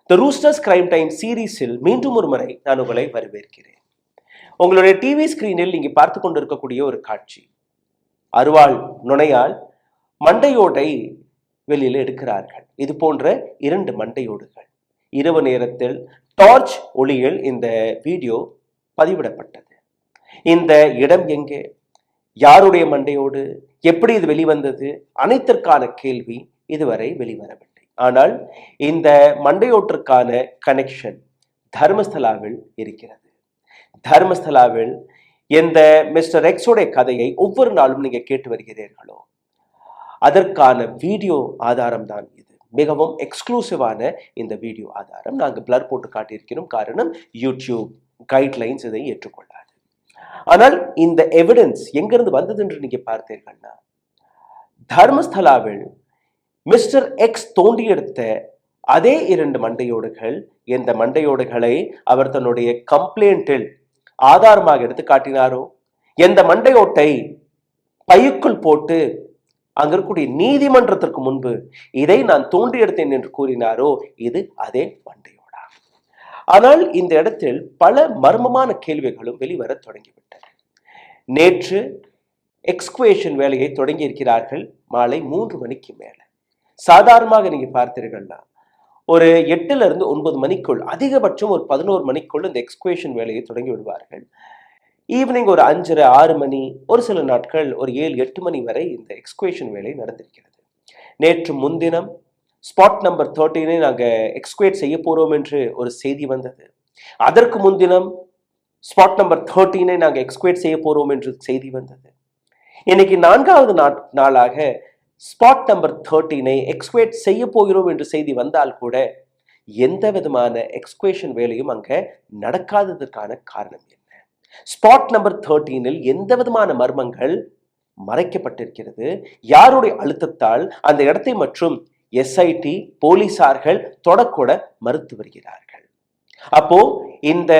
த roosters crime time சீரீஸில் மீண்டும் ஒரு முறை நான் உங்களை வரவேற்கிறேன். உங்களுடைய டிவி ஸ்கிரீனில் நீங்க பார்த்து கொண்டிருக்கக்கூடிய ஒரு காட்சி, அருவாள் நுனையால் மண்டையோடை வெளியில் எடுக்கிறார்கள். இது போன்ற 2 மண்டையோடுகள் இரவு நேரத்தில் டார்ச் ஒளியில் இந்த வீடியோ பதிவிடப்பட்டது. இந்த இடம் எங்கே, யாருடைய மண்டையோடு, எப்படி இது வெளிவந்தது, அனைத்திற்கான கேள்வி இதுவரை வெளிவரவில்லை. ஆனால் இந்த மண்டையோட்டிற்கான கனெக்ஷன் தர்மஸ்தலாவில் இருக்கிறது. தர்மஸ்தலாவில் இந்த மிஸ்டர் எக்ஸோடைய கதையை ஒவ்வொரு நாளும் நீங்க கேட்டு வருகிறீர்களோ, அதற்கான வீடியோ ஆதாரம் தான் இது. மிகவும் எக்ஸ்க்ளூசிவான இந்த வீடியோ ஆதாரம் நாங்கள் பிளர் போட்டு காட்டியிருக்கிறோம். காரணம், யூடியூப் கைட்லைன்ஸ் இதை ஏற்றுக்கொள்ளாது. ஆனால் இந்த எவிடன்ஸ் எங்கிருந்து வந்தது என்று நீங்க பார்த்தீர்கள்னா, தர்மஸ்தலாவில் மிஸ்டர் எக்ஸ் தோண்டி எடுத்த அதே 2 மண்டையோடுகள், இந்த மண்டையோடுகளை அவர் தன்னுடைய கம்ப்ளைண்டில் ஆதாரமாக எடுத்து காட்டினாரோ, எந்த மண்டையோட்டை பையுக்குள் போட்டு அங்க இருக்கக்கூடிய நீதிமன்றத்திற்கு முன்பு இதை நான் தோண்டி எடுத்தேன் என்று கூறினாரோ, இது அதே மண்டையோடா. ஆனால் இந்த இடத்தில் பல மர்மமான கேள்விகளும் வெளிவர தொடங்கிவிட்டன. நேற்று எக்ஸ்குவேஷன் வேலையை தொடங்கி இருக்கிறார்கள் மாலை 3 மணிக்கு மேல. சாதாரணமாக நீங்க பார்த்தீர்கள்னா ஒரு 8 இருந்து 9 மணிக்குள், அதிகபட்சம் ஒரு 11 மணிக்குள் இந்த எக்ஸ்குவேஷன் வேலையை தொடங்கி விடுவார்கள். ஈவினிங் ஒரு 5:30 6 மணி, ஒரு சில நாட்கள் ஒரு 7 8 மணி வரை இந்த எக்ஸ்குவேஷன் வேலை நடந்திருக்கிறது. நேற்று முன்தினம் ஸ்பாட் நம்பர் 13 நாங்கள் எக்ஸ்குவேட் செய்ய போறோம் என்று ஒரு செய்தி வந்தது. அதற்கு முன்தினம் ஸ்பாட் நம்பர் 13 நாங்கள் எக்ஸ்குவேட் செய்ய போறோம் என்று செய்தி வந்தது. இன்னைக்கு 4வது நாளாக ஸ்பாட் நம்பர் 13 எக்ஸ்குவேட் செய்ய போகிறோம் என்று செய்தி வந்தால் கூட எந்த விதமான எக்ஸ்குவேஷன் வேலையும் அங்க நடக்காததற்கான காரணம் என்ன? ஸ்பாட் நம்பர் 13 எந்த விதமான மர்மங்கள் மறைக்கப்பட்டிருக்கிறது? யாருடைய அழுத்தத்தால் அந்த இடத்தை மற்றும் எஸ்ஐடி போலீசார்கள் தொடக்கூட மறுத்து வருகிறார்கள்? அப்போ இந்த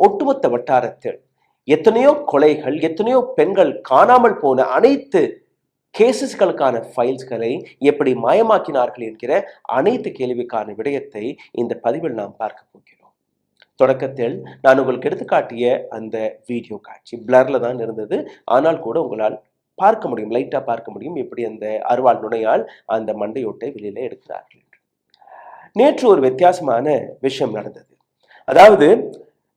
ஒட்டுமொத்த வட்டாரத்தில் எத்தனையோ கொலைகள், எத்தனையோ பெண்கள் காணாமல் போன அனைத்து கேசஸ்களுக்கான ஃபைல்ஸ்களை எப்படி மாயமாக்கினார்கள் என்கிற அனைத்து கேள்விக்கான விடயத்தை இந்த பதிவில் நாம் பார்க்க போகிறோம். தொடக்கத்தில் நான் உங்களுக்கு எடுத்துக்காட்டிய அந்த வீடியோ காட்சி பிளர்ல தான் இருந்தது. ஆனால் கூட உங்களால் பார்க்க முடியும், லைட்டா பார்க்க முடியும் எப்படி அந்த அருவாள் நுனையால் அந்த மண்டையோட்டை வெளியில எடுக்கிறார்கள். நேற்று ஒரு வித்தியாசமான விஷயம் நடந்தது. அதாவது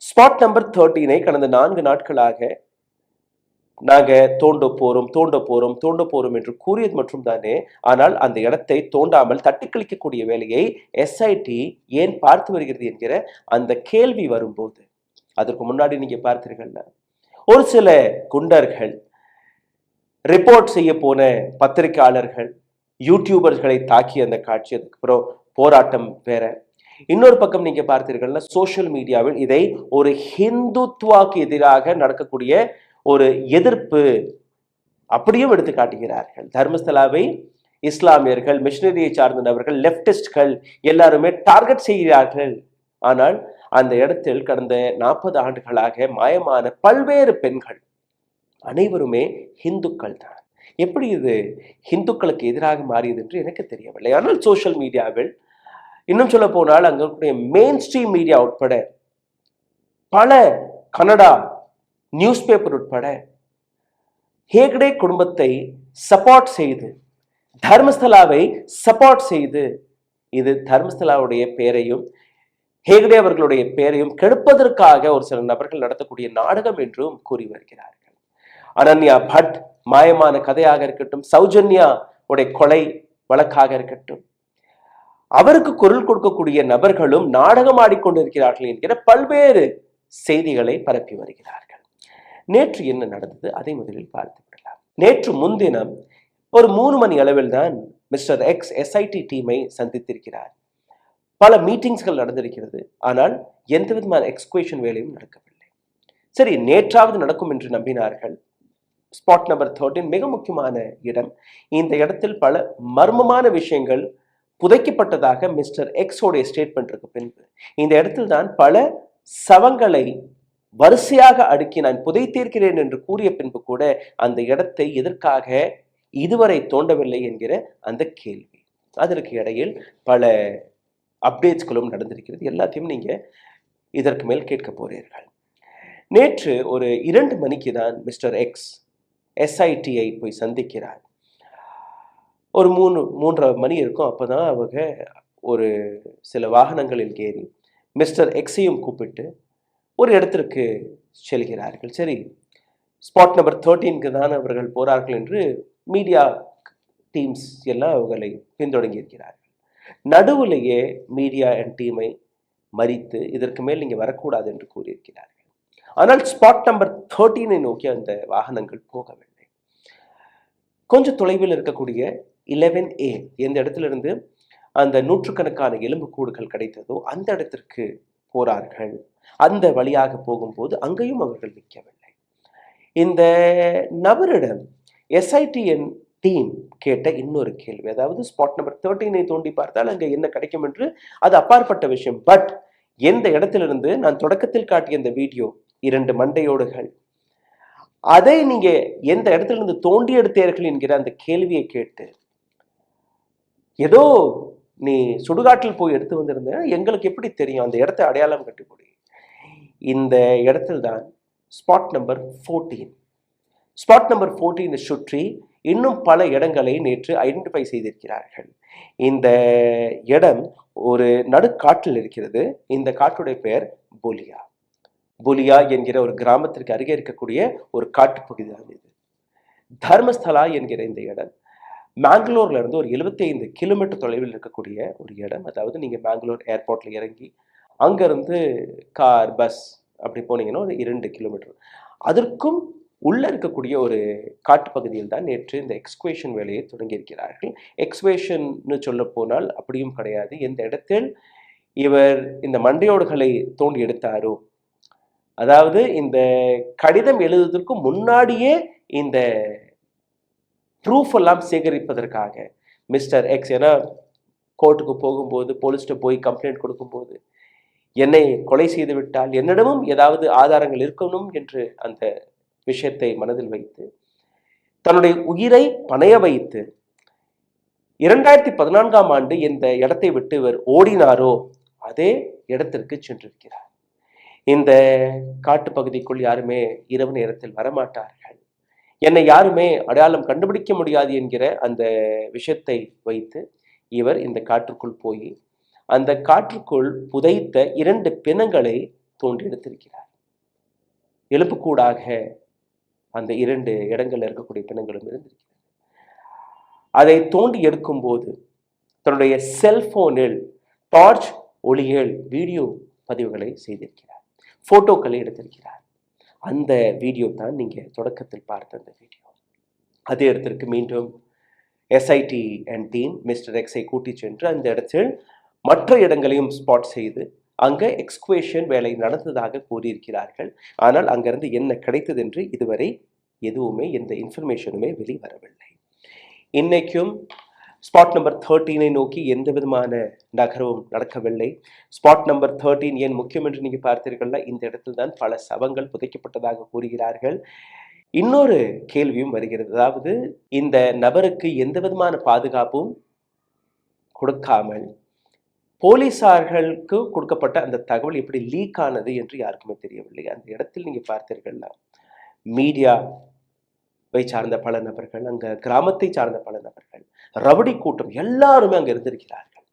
ஸ்பாட் நம்பர் 13 கடந்த 4 நாட்களாக நாங்க தோண்ட போறோம் என்று கூறியது மட்டும் தானே. ஆனால் அந்த இடத்தை தோண்டாமல் தட்டி கழிக்கக்கூடிய வேலையை எஸ்ஐடி ஏன் பார்த்து வருகிறது என்கிற அந்த கேள்வி வரும்போது, அதற்கு முன்னாடி நீங்க பார்த்தீர்கள்னா ஒரு சில குண்டர்கள், ரிப்போர்ட் செய்ய போன பத்திரிகையாளர்கள், யூடியூபர்களை தாக்கிய அந்த காட்சி, அதுக்கப்புறம் போராட்டம் வேற. இன்னொரு பக்கம் நீங்க பார்த்தீர்கள்னா சோசியல் மீடியாவில் இதை ஒரு ஹிந்துத்வாக்கு எதிராக நடக்கக்கூடிய ஒரு எதிர்ப்பு அப்படியும் எடுத்து காட்டுகிறார்கள். தர்மஸ்தலாவை இஸ்லாமியர்கள், மிஷனரியை சார்ந்த நபர்கள், லெப்டிஸ்ட்கள் எல்லாருமே டார்கெட் செய்கிறார்கள். ஆனால் அந்த இடத்தில் கடந்த 40 ஆண்டுகளாக மாயமான பல்வேறு பெண்கள் அனைவருமே இந்துக்கள் தான். எப்படி இது இந்துக்களுக்கு எதிராக மாறியது என்று எனக்கு தெரியவில்லை. ஆனால் சோசியல் மீடியாவில், இன்னும் சொல்ல போனால் அங்க இருக்கக்கூடிய மெயின் ஸ்ட்ரீம் மீடியா உட்பட பல கனடா நியூஸ் பேப்பர் உட்பட ஹேக்டே குடும்பத்தை சப்போர்ட் செய்து, தர்மஸ்தலாவை சப்போர்ட் செய்து, இது தர்மஸ்தலாவுடைய பெயரையும் ஹேக்டே அவர்களுடைய பெயரையும் கெடுப்பதற்காக ஒரு சில நபர்கள் நடத்தக்கூடிய நாடகம் என்றும் கூறி வருகிறார்கள். அனன்யா பட் மாயமான கதையாக இருக்கட்டும், சௌஜன்யா உடைய கொலை வழக்காக இருக்கட்டும், அவருக்கு குரல் கொடுக்கக்கூடிய நபர்களும் நாடகம் ஆடிக்கொண்டிருக்கிறார்கள் என்கிற பல்வேறு செய்திகளை பரப்பி வருகிறார்கள். நேற்று என்ன நடந்தது அதை முதலில் பார்த்து விடலாம். நேற்று முன்தினம் ஒரு 3 மணி அளவில் தான் மிஸ்டர் எக்ஸ் எஸ்ஐடி டீமை சந்தித்திருக்கிறார். பல மீட்டிங்ஸ்கள் நடந்திருக்கிறது. ஆனால் எந்த விதமான எக்ஸ்குவேஷன் வேலையும் நடக்கவில்லை. சரி, நேற்றாவது நடக்கும் என்று நம்பினார்கள். ஸ்பாட் நம்பர் 13 மிக முக்கியமான இடம். இந்த இடத்தில் பல மர்மமான விஷயங்கள் புதைக்கப்பட்டதாக மிஸ்டர் எக்ஸோடைய ஸ்டேட்மெண்ட்டுக்கு பின்பு இந்த இடத்தில் தான் பல சவங்களை வரிசையாக அடுக்கி நான் புதைத்தீர்க்கிறேன் என்று கூறிய பின்பு கூட அந்த இடத்தை எதற்காக இதுவரை தோண்டவில்லை என்கிற அந்த கேள்வி. அதற்கு இடையில் பல அப்டேட்ஸ்களும் நடந்திருக்கிறது. எல்லாத்தையும் நீங்க இதற்கு மேல் கேட்க போறீர்கள். நேற்று ஒரு 2 மணிக்கு தான் மிஸ்டர் எக்ஸ் எஸ்ஐடியை போய் சந்திக்கிறார். ஒரு 3:30 மணி இருக்கும். அப்பதான் அவங்க ஒரு சில வாகனங்களில் ஏறி மிஸ்டர் எக்ஸையும் கூப்பிட்டு ஒரு இடத்திற்கு செல்கிறார்கள். சரி, ஸ்பாட் நம்பர் 13க்கு தான் அவர்கள் போறார்கள் என்று மீடியா டீம்ஸ் எல்லாம் அவர்களை பின்தொடங்கி இருக்கிறார்கள். நடுவிலேயே மீடியா அண்ட் டீமை மறித்து இதற்கு மேல் நீங்க வரக்கூடாது என்று கூறியிருக்கிறார்கள். ஆனால் ஸ்பாட் நம்பர் 13ஐ நோக்கி அந்த வாகனங்கள் போகவில்லை. கொஞ்சம் தொலைவில் இருக்கக்கூடிய 11A எந்த இடத்துல இருந்து அந்த நூற்றுக்கணக்கான எலும்புக்கூடுகள் கிடைத்ததோ அந்த இடத்திற்கு போறார்கள். அந்த வழியாக போகும்போது அங்கேயும் அவர்கள் நிற்கவில்லை. இந்த நபரிடம் எஸ்ஐடிஎன் டீம் கேட்ட இன்னொரு கேள்வி, அதாவது ஸ்பாட் நம்பர் 13ஐ தோண்டி பார்த்தால் அங்கே என்ன கிடைக்கும் என்று, அது அப்பாற்பட்ட விஷயம். பட் எந்த இடத்திலிருந்து நான் தொடக்கத்தில் காட்டிய இந்த வீடியோ 2 மண்டையோடுகள், அதை நீங்க எந்த இடத்திலிருந்து தோண்டி எடுத்தீர்கள் என்கிற அந்த கேள்வியை கேட்டு, ஏதோ நீ சுடுகாட்டில் போய் எடுத்து வந்திருந்த, எங்களுக்கு எப்படி தெரியும், அந்த இடத்தை அடையாளம் கண்டுபிடி. இந்த இடத்தில் தான் ஸ்பாட் நம்பர் 14, ஸ்பாட் நம்பர் 14 சுற்றி இன்னும் பல இடங்களை நேற்று ஐடென்டிஃபை செய்திருக்கிறார்கள். இந்த இடம் ஒரு நடுக்காட்டில் இருக்கிறது. இந்த காட்டுடைய பெயர் புலியா. புலியா என்கிற ஒரு கிராமத்திற்கு அருகே இருக்கக்கூடிய ஒரு காட்டுப்பகுதி தான் இது. தர்மஸ்தலா என்கிற இந்த இடம் மேங்களூர்ல இருந்து ஒரு 75 கிலோமீட்டர் தொலைவில் இருக்கக்கூடிய ஒரு இடம். அதாவது நீங்க மேங்களூர் ஏர்போர்ட்ல இறங்கி அங்கிருந்து கார் பஸ் அப்படி போனீங்கன்னா ஒரு 2 கிலோமீட்டர், அதற்கும் உள்ள இருக்கக்கூடிய ஒரு காட்டுப்பகுதியில் தான் நேற்று இந்த எக்ஸ்குவேஷன் வேலையை தொடங்கியிருக்கிறார்கள். எக்ஸ்குவேஷன் சொல்ல போனால் அப்படியும் கிடையாது. எந்த இடத்தில் இவர் இந்த மண்டையோடுகளை தோண்டி எடுத்தாரோ, அதாவது இந்த கடிதம் எழுதுவதற்கு முன்னாடியே இந்த ப்ரூஃப் எல்லாம் சேகரிப்பதற்காக மிஸ்டர் எக்ஸ், ஏன்னா கோர்ட்டுக்கு போகும்போது போலீஸ்கிட்ட போய் கம்ப்ளைண்ட் கொடுக்கும்போது என்னை கொலை செய்து விட்டால் என்னிடமும் ஏதாவது ஆதாரங்கள் இருக்கணும் என்று அந்த விஷயத்தை மனதில் வைத்து தன்னுடைய உயிரை பணைய வைத்து 2014ஆம் ஆண்டு இந்த இடத்தை விட்டு இவர் ஓடினாரோ அதே இடத்திற்கு சென்றிருக்கிறார். இந்த காட்டு பகுதிக்குள் யாருமே இரவு நேரத்தில் வரமாட்டார்கள், என்னை யாருமே அடையாளம் கண்டுபிடிக்க முடியாது என்கிற அந்த விஷயத்தை வைத்து இவர் இந்த காற்றுக்குள் போய் அந்த காற்றுக்குள் புதைத்த 2 பிணங்களை தோண்டி எடுத்திருக்கிறார். எலும்புக்கூடாக அந்த 2 இடங்கள்ல இருக்கக்கூடிய பிணங்களும் இருந்திருக்கிறது. அதை தோண்டி எடுக்கும் போது தன்னுடைய செல்போனில் டார்ச் ஒளியில் வீடியோ பதிவுகளை செய்திருக்கிறார், போட்டோக்களை எடுத்திருக்கிறார். அந்த வீடியோ தான் நீங்க தொடக்கத்தில் பார்த்த அந்த வீடியோ. அதே இடத்திற்கு மீண்டும் எஸ்ஐடி அண்ட் டீம் மிஸ்டர் எக்ஸை கூட்டி சென்று அந்த இடத்தில் மற்ற இடங்களையும் ஸ்பாட் செய்து அங்க எக்ஸ்குவேஷன் வேலை நடந்ததாக கூறியிருக்கிறார்கள். ஆனால் அங்கிருந்து என்ன கிடைத்தது என்று இதுவரை எதுவுமே எந்த இன்ஃபர்மேஷனுமே வெளிவரவில்லை. இன்னைக்கும் ஸ்பாட் நம்பர் 13ஐ நோக்கி எந்த விதமான நகரவும் நடக்கவில்லை. ஸ்பாட் நம்பர் 13 ஏன் முக்கியம் என்று நீங்க பார்த்தீர்கள்னா, இந்த இடத்தில் தான் பல சவங்கள் புதைக்கப்பட்டதாக கூறுகிறார்கள். இன்னொரு கேள்வியும் வருகிறது, அதாவது இந்த நபருக்கு எந்த விதமான பாதுகாப்பும் கொடுக்காமல் போலீசார்களுக்கு கொடுக்கப்பட்ட அந்த தகவல் எப்படி லீக் ஆனது என்று யாருக்குமே தெரியவில்லை. அந்த இடத்தில் நீங்க பார்த்தீர்கள்னா மீடியாவை சார்ந்த பல நபர்கள், அங்க கிராமத்தை சார்ந்த பல நபர்கள், ரவுடி கூட்டம் எல்லாருமே அங்க இருந்திருக்கிறார்கள்.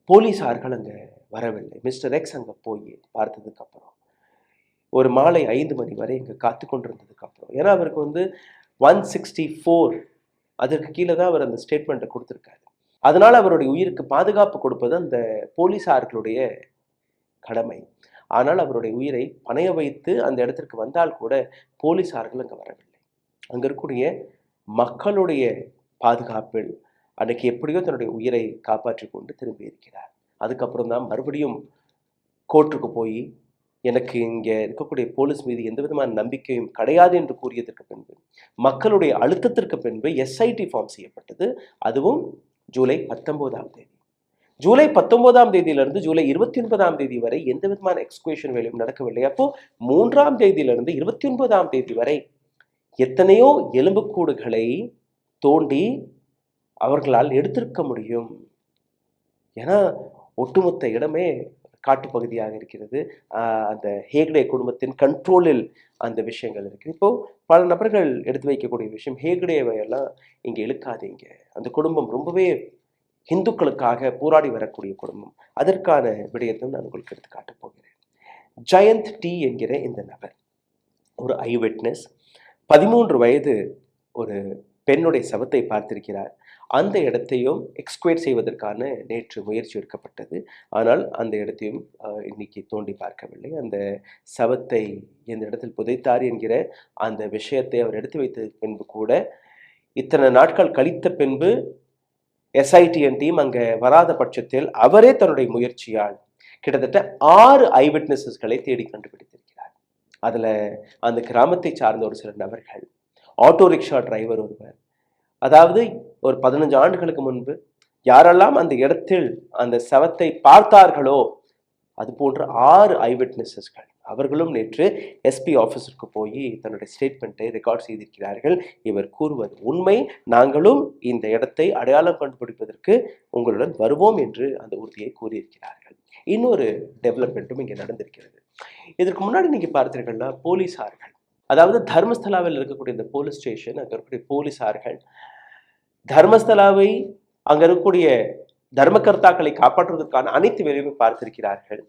போலீசார்கள் அங்க வரவில்லை. மிஸ்டர் எக்ஸ் அங்க போய் பார்த்ததுக்கு அப்புறம் ஒரு மாலை 5 மணி வரை இங்க காத்து கொண்டிருந்ததுக்கு அப்புறம், ஏன்னா அவருக்கு 164 அதற்கு கீழே தான் அவர் அந்த ஸ்டேட்மெண்ட்டை கொடுத்திருக்காரு. அதனால அவருடைய உயிருக்கு பாதுகாப்பு கொடுப்பது அந்த போலீசார்களுடைய கடமை. ஆனால் அவருடைய உயிரை பணைய வைத்து அந்த இடத்திற்கு வந்தால் கூட போலீசார்கள் அங்க வரவில்லை. அங்க இருக்கக்கூடிய மக்களுடைய பாதுகாப்பில் அன்னைக்கு எப்படியோ தன்னுடைய உயிரை காப்பாற்றி கொண்டு திரும்பி இருக்கிறார். அதுக்கப்புறம் தான் மறுபடியும் கோர்ட்டுக்கு போய் எனக்கு இங்க இருக்கக்கூடிய போலீஸ் மீது எந்த விதமான நம்பிக்கையும் கிடையாது என்று கூறியதற்கு பின்பு, மக்களுடைய அழுத்தத்திற்கு பின்பு எஸ்ஐடி ஃபார்ம் செய்யப்பட்டது. அதுவும் ஜூலை 19ஆம் தேதி. ஜூலை 19ஆம் தேதியிலிருந்து ஜூலை 29ஆம் தேதி வரை எந்த விதமான எக்ஸ்குவேஷன் வேலையும் நடக்கவில்லை. அப்போ 3ஆம் தேதியிலிருந்து 29ஆம் தேதி வரை எத்தனையோ எலும்புக்கூடுகளை தோண்டி அவர்களால் எடுத்திருக்க முடியும். ஏன்னா ஒட்டுமொத்த இடமே காட்டுப்பகுதியாக இருக்கிறது. அந்த ஹேக்டே குடும்பத்தின் கண்ட்ரோலில் அந்த விஷயங்கள் இருக்கு. இப்போ பல நபர்கள் எடுத்து வைக்கக்கூடிய விஷயம், ஹேக்டேவை எல்லாம் இங்க இழுக்காதீங்க. அந்த குடும்பம் ரொம்பவே இந்துக்களுக்காக போராடி வரக்கூடிய குடும்பம். அதற்கான விடயத்தை நான் உங்களுக்கு எடுத்து காட்டப் போகிறேன். ஜெயந்த் டி என்கிற இந்த நபர் ஒரு ஐ விட்னஸ். 13 வயது ஒரு பெண்ணுடைய சவத்தை பார்த்திருக்கிறார். அந்த இடத்தையும் எக்ஸ்குவேட் செய்வதற்கான நேற்று முயற்சி எடுக்கப்பட்டது. ஆனால் அந்த இடத்தையும் இன்னைக்கு தோண்டி பார்க்கவில்லை. அந்த சவத்தை எந்த இடத்தில் புதைத்தார் என்கிற அந்த விஷயத்தை அவர் எடுத்து வைத்த பின்பு கூட, இத்தனை நாட்கள் கழித்த பின்பு எஸ்ஐடிஎன் டீம் அங்கே வராத பட்சத்தில் அவரே தன்னுடைய முயற்சியால் கிட்டத்தட்ட 6 ஐ விட்னஸஸ்களை தேடி கண்டுபிடித்திருக்கிறார். அதுல அந்த கிராமத்தை சார்ந்த ஒரு சில நபர்கள், ஆட்டோ ரிக்ஷா டிரைவர் ஒருவர், அதாவது ஒரு 15 ஆண்டுகளுக்கு முன்பு யாரெல்லாம் அந்த இடத்தில் அந்த சவத்தை பார்த்தார்களோ அது போன்ற 6 ஐ விட்னஸஸ்கள் அவர்களும் நேற்று எஸ்பி ஆஃபீஸருக்கு போய் தன்னுடைய ஸ்டேட்மெண்ட்டை ரெக்கார்ட் செய்திருக்கிறார்கள். இவர் கூறுவது உண்மை, நாங்களும் இந்த இடத்தை அடையாளம் கண்டுபிடிப்பதற்கு உங்களுடன் வருவோம் என்று அந்த உறுதியை கூறியிருக்கிறார்கள். இன்னொரு டெவலப்மெண்ட்டும் இங்கே நடந்திருக்கிறது. இதற்கு முன்னாடி நீங்க பார்த்தீர்கள்னா போலீசார்கள், அதாவது தர்மஸ்தலாவில் இருக்கக்கூடிய இந்த போலீஸ் ஸ்டேஷன், அங்கே இருக்கக்கூடிய போலீசார்கள் தர்மஸ்தலாவை அங்க இருக்கக்கூடிய தர்மகர்த்தாக்களை காப்பாற்றுவதற்கான அனைத்து வேலையுமே பார்த்திருக்கிறார்கள்.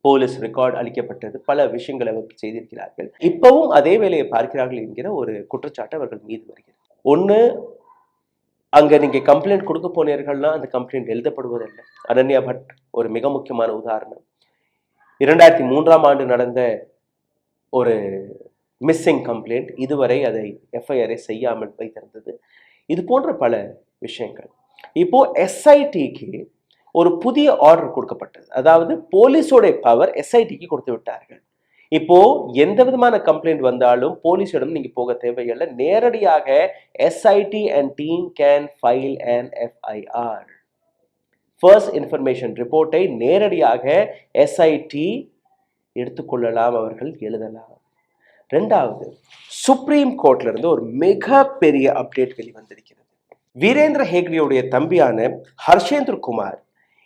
போலீஸ் ரெக்கார்டு அளிக்கப்பட்டது, பல விஷயங்களை அவர்கள் செய்திருக்கிறார்கள். இப்பவும் அதே வேலையை பார்க்கிறார்கள் என்கிற ஒரு குற்றச்சாட்டு அவர்கள் மீது வருகிறது. ஒன்று, அங்க நீங்க கம்ப்ளைண்ட் கொடுக்க போனீர்கள்னா அந்த கம்ப்ளைண்ட் எழுதப்படுவதில்லை. அனன்யா பட் ஒரு மிக முக்கியமான உதாரணம். 2003ஆம் ஆண்டு நடந்த ஒரு மிஸ்ஸிங் கம்ப்ளைண்ட், இதுவரை அதை எஃப்ஐஆரை செய்யாமல் வைத்திருந்தது. இது போன்ற பல விஷயங்கள். இப்போ எஸ்ஐடிக்கு ஒரு புதிய ஆர்டர் கொடுக்கப்பட்டது. அதாவது போலீஸோட பவர் எஸ்ஐடிக்கு கொடுத்து விட்டார்கள். இப்போ எந்த விதமான கம்ப்ளைண்ட் வந்தாலும் போலீஸிடம் நீங்க போக தேவையில்லை, நேரடியாக SIT and team can file an FIR. First information ரிப்போர்ட்டை நேரடியாக எஸ்ஐடி எடுத்துக்கொள்ளலாம், அவர்கள் எழுதலாம். ரெண்டாவது, சுப்ரீம் கோர்ட்ல இருந்து ஒரு மிகப்பெரிய அப்டேட் வெளிவந்திருக்கிறது. வீரேந்திர ஹேக்டேயுடைய தம்பியான ஹர்ஷேந்திர குமார்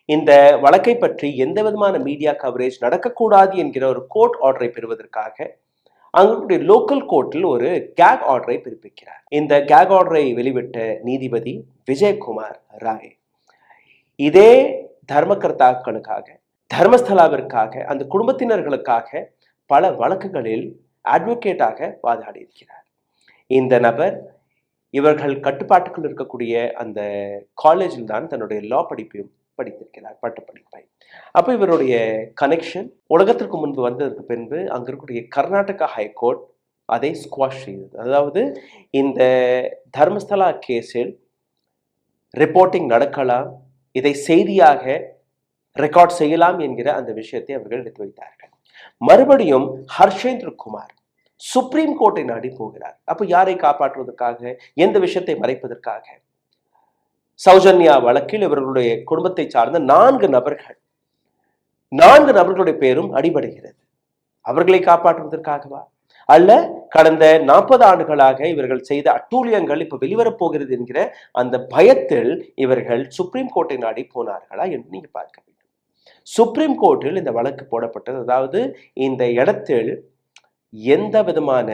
இந்த வழக்கை பற்றி எந்த விதமான மீடியா கவரேஜ் நடக்கக்கூடாது என்கிற ஒரு கோர்ட் ஆர்டரை பெறுவதற்காக அவங்களுடைய லோக்கல் கோர்ட்டில் ஒரு கேக் ஆர்டரை பிறப்பிக்கிறார். இந்த கேக் ஆர்டரை வெளிவிட்ட நீதிபதி விஜயகுமார் ராய் இதே தர்மகர்த்தாக்களுக்காக, தர்மஸ்தலாவிற்காக, அந்த குடும்பத்தினர்களுக்காக பல வழக்குகளில் அட்வொகேட்டாக வாதாடி இருக்கிறார். இந்த நபர் இவர்கள் கட்டுப்பாட்டுக்குள் இருக்கக்கூடிய அந்த காலேஜில் தான் தன்னுடைய லா படிப்பையும் படித்திருக்கிறார், பட்டப்படிப்பை. அப்போ இவருடைய கனெக்ஷன் உலகத்திற்கு முன்பு வந்ததற்கு பின்பு அங்க இருக்கக்கூடிய கர்நாடகா ஹைகோர்ட் அதை ஸ்குவாஷ் செய்தது. அதாவது இந்த தர்மஸ்தலா கேஸில் ரிப்போர்ட்டிங் நடக்கலாம், இதை செய்தியாக ரெக்கார்ட் செய்யலாம் என்கிற அந்த விஷயத்தை அவர்கள் எடுத்து வைத்தார்கள். மறுபடியும் ஹர்ஷேந்திர குமார் சுப்ரீம் கோர்ட்டை நாடி போகிறார். அப்போ யாரை காப்பாற்றுவதற்காக, எந்த விஷயத்தை மறைப்பதற்காக? சௌஜன்யா வழக்கில் இவர்களுடைய குடும்பத்தை சார்ந்த 4 நபர்களுடைய பேரும் அடிபடுகிறது. அவர்களை காப்பாற்றுவதற்காகவா? அல்ல கடந்த 40 ஆண்டுகளாக இவர்கள் செய்த அட்டூழியங்கள் இப்ப வெளிவரப் போகிறது என்கிற அந்த பயத்தில் இவர்கள் சுப்ரீம் கோர்ட்டை நாடி போனார்களா என்று நீங்க பார்க்க வேண்டும். சுப்ரீம் கோர்ட்டில் இந்த வழக்கு போடப்பட்டது. அதாவது இந்த இடத்தில் எந்த விதமான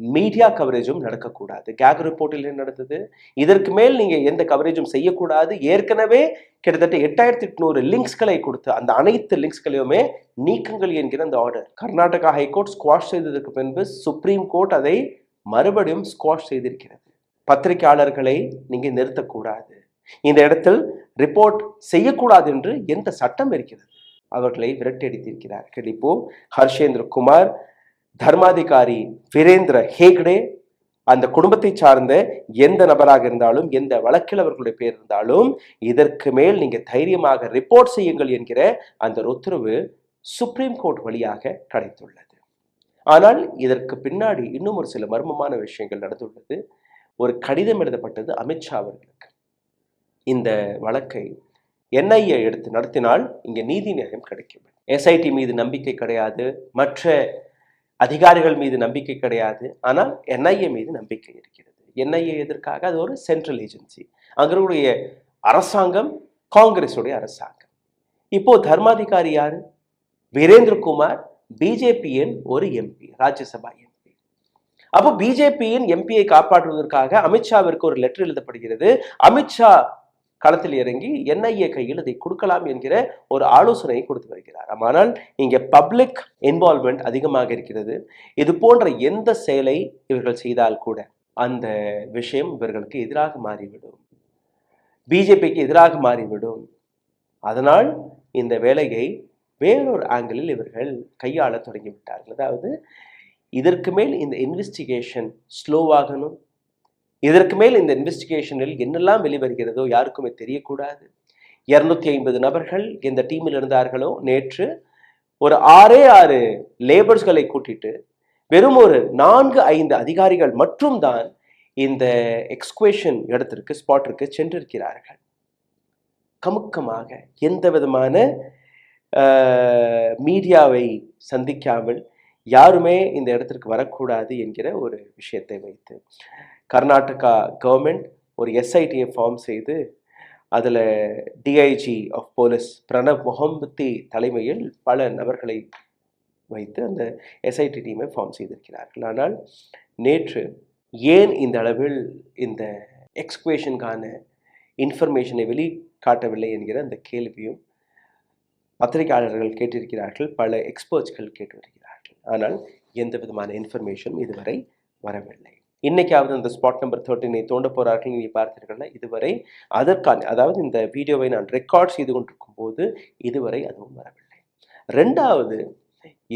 மீடியா கவரேஜும் நடக்கக்கூடாது. கேக் ரிப்போர்ட்டில் நடந்தது, இதற்கு மேல் நீங்க எந்த கவரேஜும் செய்யக்கூடாது. ஏற்கனவே கிட்டத்தட்ட 8800 லிங்க்ஸ்களை கொடுத்து அந்த அனைத்து லிங்க்ஸ்களையுமே நீக்குங்கள் என்கிற அந்த ஆர்டர் கர்நாடகா ஹைகோர்ட் ஸ்குவாஷ் செய்ததற்கு பின்பு சுப்ரீம் கோர்ட் அதை மறுபடியும் ஸ்குவாஷ் செய்திருக்கிறது. பத்திரிகையாளர்களை நீங்க நிறுத்தக்கூடாது, இந்த இடத்தில் ரிப்போர்ட் செய்யக்கூடாது என்று எந்த சட்டம் இருக்கிறது? அவர்களை விரட்டியடித்திருக்கிறார்கள். இப்போ ஹர்ஷேந்திர குமார், தர்மாதிகாரி வீரேந்திர ஹேக்டே, அந்த குடும்பத்தை சார்ந்த எந்த நபராக இருந்தாலும், எந்த வழக்கில் அவர்களுடைய பேர் இருந்தாலும், இதற்கு மேல் நீங்க தைரியமாக ரிப்போர்ட் செய்யுங்கள் என்கிற அந்த உத்தரவு சுப்ரீம் கோர்ட் வழியாக கிடைத்துள்ளது. ஆனால் இதற்கு பின்னாடி இன்னும் ஒரு சில மர்மமான விஷயங்கள் நடந்துள்ளது. ஒரு கடிதம் எழுதப்பட்டது அமித்ஷா அவர்களுக்கு. இந்த வழக்கை என்ஐஏ எடுத்து நடத்தினால் இங்க நீதி நியாயம் கிடைக்கும். எஸ்ஐடி மீது நம்பிக்கை கிடையாது, மற்ற அதிகாரிகள் மீது நம்பிக்கை கிடையாது, ஆனால் என்ஐஏ மீது நம்பிக்கை இருக்கிறது. என்ஐஏ எதற்காக? அது ஒரு சென்ட்ரல் ஏஜென்சி. அங்களுடைய அரசாங்கம் காங்கிரஸுடைய அரசாங்கம். இப்போ தர்மாதிகாரி யாரு? வீரேந்திரகுமார், பிஜேபியின் ஒரு எம்பி, ராஜ்யசபா எம்பி. அப்போ பிஜேபியின் எம்பியை காப்பாற்றுவதற்காக அமித்ஷாவிற்கு ஒரு லெட்டர் எழுதப்படுகிறது. அமித்ஷா களத்தில் இறங்கி என்ஐஏ கையில் இதை கொடுக்கலாம் என்கிற ஒரு ஆலோசனையை கொடுத்து வருகிறார். ஆனால் இங்கே பப்ளிக் இன்வால்வ்மெண்ட் அதிகமாக இருக்கிறது. இது போன்ற எந்த செயலை இவர்கள் செய்தால் கூட அந்த விஷயம் இவர்களுக்கு எதிராக மாறிவிடும், பிஜேபிக்கு எதிராக மாறிவிடும். அதனால் இந்த வேலையை வேறொரு ஆங்கிளில் இவர்கள் கையாள தொடங்கிவிட்டார்கள். அதாவது இதற்கு மேல் இந்த இன்வெஸ்டிகேஷன் ஸ்லோவாகணும், இதற்கு மேல் இந்த இன்வெஸ்டிகேஷனில் என்னெல்லாம் வெளிவருகிறதோ யாருக்குமே தெரியக்கூடாது. 250 நபர்கள் எந்த டீமில் இருந்தார்களோ நேற்று ஒரு 6 லேபர்ஸ்களை கூட்டிட்டு வெறும் ஒரு 4-5 அதிகாரிகள் மட்டும் தான் இந்த எக்ஸ்குவேஷன் இடத்திற்கு ஸ்பாட்டிற்கு சென்றிருக்கிறார்கள். கமுக்கமாக எந்த விதமான மீடியாவை சந்திக்காமல் யாருமே இந்த இடத்திற்கு வரக்கூடாது என்கிற ஒரு விஷயத்தை வைத்து கர்நாடகா கவர்மெண்ட் ஒரு எஸ்ஐடியை ஃபார்ம் செய்து அதில் டிஐஜி ஆஃப் போலீஸ் பிரணப் முகமதி தலைமையில் பல நபர்களை வைத்து அந்த எஸ்ஐடி டீமை ஃபார்ம் செய்திருக்கிறார்கள். ஆனால் நேற்று ஏன் இந்த அளவில் இந்த எக்ஸ்குவேஷனுக்கான இன்ஃபர்மேஷனை வெளிக்காட்டவில்லை என்கிற அந்த கேள்வியும் பத்திரிகையாளர்கள் கேட்டிருக்கிறார்கள், பல எக்ஸ்பர்ட்ஸ்கள் கேட்டு வருகிறார்கள். ஆனால் எந்த விதமான இன்ஃபர்மேஷனும் இதுவரை வரவில்லை. இன்னைக்காவது அந்த ஸ்பாட் நம்பர் 13 தோண்ட போறார்கள் நீங்கள் பார்த்தீர்கள்னா இதுவரை அதற்கான, அதாவது இந்த வீடியோவை நான் ரெக்கார்ட் செய்து கொண்டிருக்கும் போது இதுவரை அதுவும் வரவில்லை. ரெண்டாவது,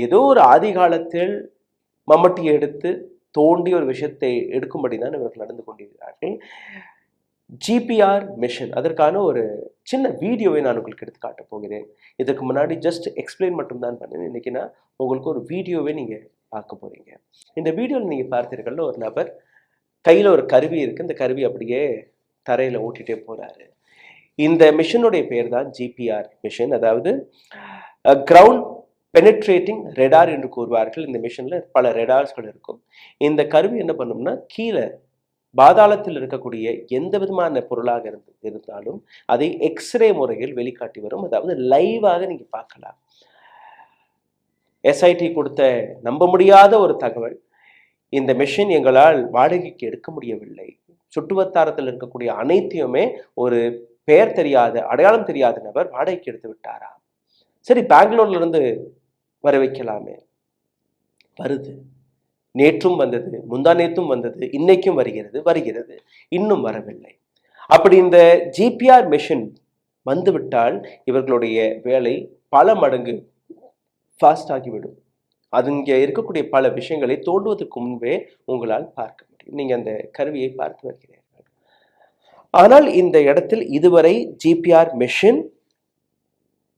ஏதோ ஒரு ஆதி காலத்தில் மம்மட்டியை எடுத்து தோண்டி ஒரு விஷயத்தை எடுக்கும்படி தான் இவர்கள் நடந்து கொண்டிருக்கிறார்கள். ஜிபிஆர் மிஷன், அதற்கான ஒரு சின்ன வீடியோவை நான் உங்களுக்கு எடுத்து காட்டப் போகிறேன். இதுக்கு முன்னாடி ஜஸ்ட் எக்ஸ்பிளைன் மட்டும்தான் பண்ணேன். இன்னைக்கு நான் உங்களுக்கு ஒரு வீடியோவை நீங்கள் பார்க்க போறீங்க. இந்த வீடியோவில் நீங்கள் பார்த்தீர்கள், ஒரு நபர் கையில் ஒரு கருவி இருக்கு, இந்த கருவி அப்படியே தரையில் ஓட்டிகிட்டே போறாரு. இந்த மிஷனுடைய பேர் தான் ஜிபிஆர் மிஷன், அதாவது கிரவுண்ட் பெனிட்ரேட்டிங் ரெடார் என்று கூறுவார்கள். இந்த மிஷனில் பல ரெடார்ஸ்கள் இருக்கும். இந்த கருவி என்ன பண்ணும்னா கீழே பாதாளத்தில் இருக்கக்கூடிய எந்த விதமான பொருளாக இருந்தாலும் அதை எக்ஸ்ரே முறையில் வெளிக்காட்டி வரும். அதாவது லைவாக நீங்க பார்க்கலாம். எஸ்ஐடி கொடுத்த நம்ப முடியாத ஒரு தகவல், இந்த மெஷின் எங்களால் வாடகைக்கு எடுக்க முடியவில்லை. சுற்றுவட்டாரத்தில் இருக்கக்கூடிய அனைத்தையுமே ஒரு பெயர் தெரியாத, அடையாளம் தெரியாத நபர் வாடகைக்கு எடுத்து விட்டாரா. சரி, பெங்களூர்ல இருந்து வர வைக்கலாமே. வருது, நேற்றும் வந்தது, முந்தா நேற்றும் வந்தது, இன்னைக்கும் வருகிறது, இன்னும் வரவில்லை. அப்படி இந்த ஜிபிஆர் மிஷின் வந்துவிட்டால் இவர்களுடைய வேலை பல மடங்கு ஃபாஸ்ட் ஆகிவிடும். அது இங்கே இருக்கக்கூடிய பல விஷயங்களை தோண்டுவதற்கு முன்பே உங்களால் பார்க்க முடியும். நீங்க அந்த கருவியை பார்த்து வருகிறீர்கள். ஆனால் இந்த இடத்தில் இதுவரை ஜிபிஆர் மிஷின்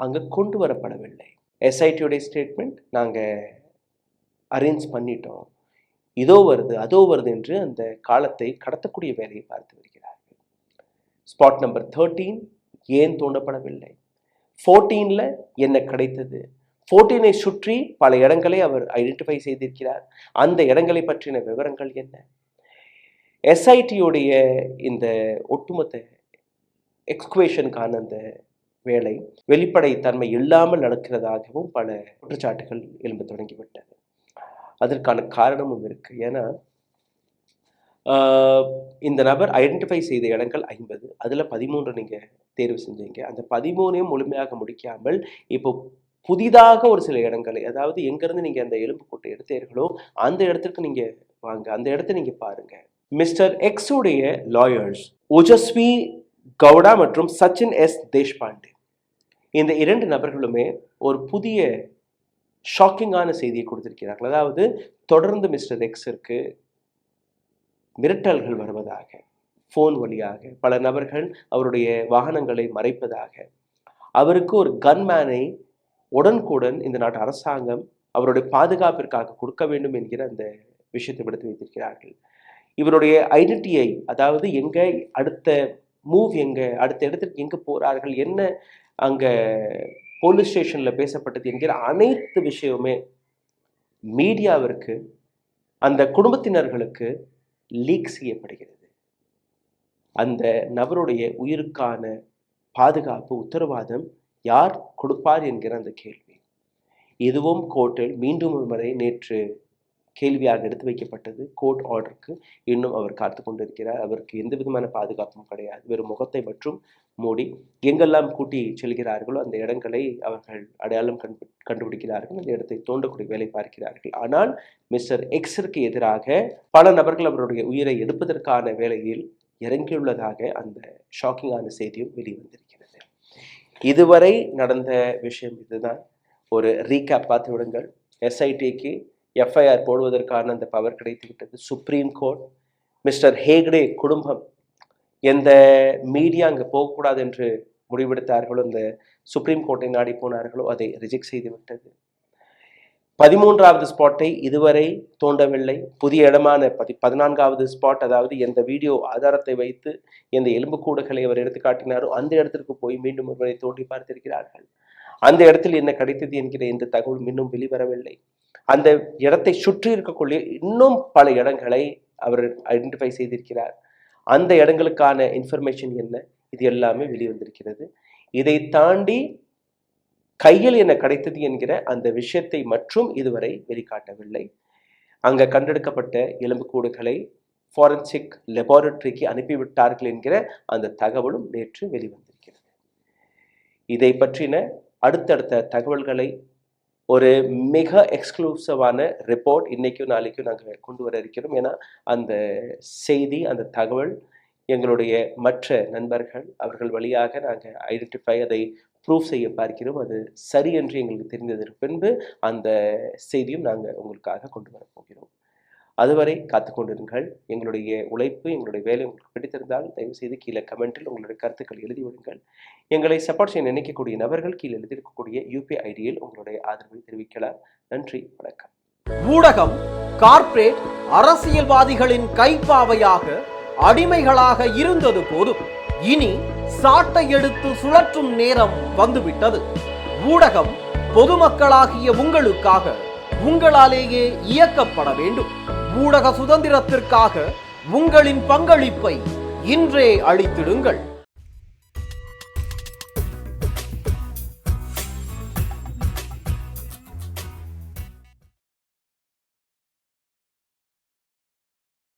அங்கு கொண்டு வரப்படவில்லை. எஸ்ஐடியுடைய ஸ்டேட்மெண்ட், நாங்க அரேஞ்ச் பண்ணிட்டோம், இதோ வருது அதோ வருது என்று அந்த காலத்தை கடத்தக்கூடிய வேலையை பார்த்து வருகிறார்கள். ஸ்பாட் நம்பர் 13 ஏன் தோண்டப்படவில்லை? 14ல என்ன கிடைத்தது? 14ஐ சுற்றி பல இடங்களை அவர் ஐடென்டிஃபை செய்திருக்கிறார். அந்த இடங்களை பற்றின விவரங்கள் என்ன? எஸ்ஐடியுடைய இந்த ஒட்டுமொத்த எக்ஸ்குவேஷனுக்கான அந்த வேலை வெளிப்படை தன்மை இல்லாமல் நடக்கிறதாகவும் பல குற்றச்சாட்டுகள் எழும்ப தொடங்கிவிட்டது. அதற்கான காரணமும் இருக்கு. ஏன்னா இந்த நபர் ஐடென்டிஃபை செய்த இடங்கள் 50, அதுல 13 நீங்க தேர்வு செஞ்சீங்க. அந்த 13ஐயும் முழுமையாக முடிக்காமல் இப்போ புதிதாக ஒரு சில இடங்களை, அதாவது எங்கிருந்து நீங்க அந்த எலும்பு கூட்டை எடுத்தீர்களோ அந்த இடத்துக்கு நீங்க வாங்க, அந்த இடத்தை நீங்க பாருங்க. மிஸ்டர் எக்ஸ் உடைய லாயர்ஸ் ஓஜஸ்வி கவுடா மற்றும் சச்சின் எஸ் தேஷ்பாண்டே, இந்த 2 நபர்களுமே ஒரு புதிய ஷாக்கிங்கான செய்தியை கொடுத்திருக்கிறார்கள். அதாவது தொடர்ந்து மிஸ்டர் எக்ஸிற்கு மிரட்டல்கள் வருவதாக, போன் வழியாக பல நபர்கள் அவருடைய வாகனங்களை மறைப்பதாக, அவருக்கு ஒரு கன்மேனை உடனுக்குடன் இந்த நாட்டு அரசாங்கம் அவருடைய பாதுகாப்பிற்காக கொடுக்க வேண்டும் என்கிற அந்த விஷயத்தை விடுத்து வைத்திருக்கிறார்கள். இவருடைய ஐடென்டிட்டியை, அதாவது எங்க அடுத்த மூவ், எங்க அடுத்த இடத்திற்கு எங்க போறார்கள், என்ன அங்க போலீஸ் ஸ்டேஷன்ல பேசப்பட்டது என்கிற அனைத்து விஷயமுமே மீடியாவிற்கு, அந்த குடும்பத்தினர்களுக்கு லீக் செய்யப்படுகிறது. அந்த நபருடைய உயிருக்கான பாதுகாப்பு உத்தரவாதம் யார் கொடுப்பார் என்கிற அந்த கேள்வி. இதுவும் கோர்ட்டில் மீண்டும் ஒரு முறை நேற்று கேள்வியாக எடுத்து வைக்கப்பட்டது. கோர்ட் ஆர்டருக்கு இன்னும் அவர் காத்து கொண்டிருக்கிறார். அவருக்கு எந்த விதமான பாதுகாப்பும் கிடையாது. வெறும் முகத்தை மற்றும் மூடி எங்கெல்லாம் கூட்டி செல்கிறார்களோ அந்த இடங்களை அவர்கள் அடையாளம் கண்டுபிடிக்கிறார்கள். அந்த இடத்தை தோண்டக்கூடிய வேலை பார்க்கிறார்கள். ஆனால் மிஸ்டர் எக்ஸிற்கு எதிராக பல நபர்கள் அவருடைய உயிரை எடுப்பதற்கான வேலையில் இறங்கியுள்ளதாக அந்த ஷாக்கிங்கான செய்தியும் வெளிவந்திருக்கிறது. இதுவரை நடந்த விஷயம் இதுதான். ஒரு ரீகேப் பார்த்து விடுங்கள். எஸ்ஐடிக்கு எஃப்ஐஆர் போடுவதற்கான அந்த பவர் கிடைத்து விட்டது. சுப்ரீம் கோர்ட் மிஸ்டர் ஹேக்டே குடும்பம் எந்த மீடியா அங்கே போகக்கூடாது என்று முடிவெடுத்தார்களோ, அந்த சுப்ரீம் கோர்ட்டை நாடி போனார்களோ அதை ரிஜெக்ட் செய்து விட்டது. 13வது ஸ்பாட்டை இதுவரை தோண்டவில்லை. புதிய இடமான 14வது ஸ்பாட், அதாவது எந்த வீடியோ ஆதாரத்தை வைத்து எந்த எலும்புக்கூடுகளை அவர் எடுத்து காட்டினாரோ அந்த இடத்திற்கு போய் மீண்டும் ஒருவரை தோண்டி பார்த்திருக்கிறார்கள். அந்த இடத்தில் என்ன கிடைத்தது என்கிற எந்த தகவலும் இன்னும் வெளிவரவில்லை. அந்த இடத்தை சுற்றி இருக்கக்கூடிய இன்னும் பல இடங்களை அவர் ஐடென்டிஃபை செய்திருக்கிறார். அந்த இடங்களுக்கான இன்ஃபர்மேஷன் என்ன, இது எல்லாமே வெளிவந்திருக்கிறது. இதை தாண்டி கையில் என்ன கிடைத்தது என்கிற அந்த விஷயத்தை மற்றும் இதுவரை வெளிக்காட்டவில்லை. அங்க கண்டெடுக்கப்பட்ட எலும்புக்கூடுகளை ஃபாரன்சிக் லெபார்டரிக்கு அனுப்பிவிட்டார்கள் என்கிற அந்த தகவலும் நேற்று வெளிவந்திருக்கிறது. இதை பற்றின அடுத்தடுத்த தகவல்களை ஒரு மிக எக்ஸ்க்ளூசிவான ரிப்போர்ட் இன்னைக்கும் நாளைக்கும் நாங்கள் கொண்டு வர இருக்கிறோம். ஏன்னா அந்த செய்தி, அந்த தகவல் எங்களுடைய மற்ற நண்பர்கள் அவர்கள் வழியாக நாங்கள் ஐடென்டிஃபை, அதை ப்ரூவ் செய்ய பார்க்கிறோம். அது சரி என்று எங்களுக்கு தெரிந்ததற்கு பின்பு அந்த செய்தியும் நாங்கள் உங்களுக்காக கொண்டு வர போகிறோம். அதுவரை காத்து கொண்டிருங்கள். எங்களுடைய உழைப்பு, எங்களுடைய வேலை உங்களுக்கு பிடித்திருந்தால் தயவு செய்து கீழே கமெண்டில் உங்களுடைய கருத்துக்கள் எழுதி விடுங்கள். எங்களை சப்போர்ட் செய்ய நினைக்கக்கூடிய நபர்கள் கீழே எழுதியிருக்கக்கூடிய யூபிஐ ஐடியில் உங்களுடைய ஆதரவை தெரிவிக்கலாம். நன்றி, வணக்கம். ஊடகம் கார்ப்பரேட் அரசியல்வாதிகளின் கைப்பாவையாக, அடிமைகளாக இருந்தது போதும். இனி சாட்டை எடுத்து சுழற்றும் நேரம் வந்துவிட்டது. ஊடகம் பொதுமக்களாகிய உங்களுக்காக, உங்களாலேயே இயக்கப்பட வேண்டும். ஊடக சுதந்திரத்திற்காக உங்களின் பங்களிப்பை இன்றே அளித்திடுங்கள்.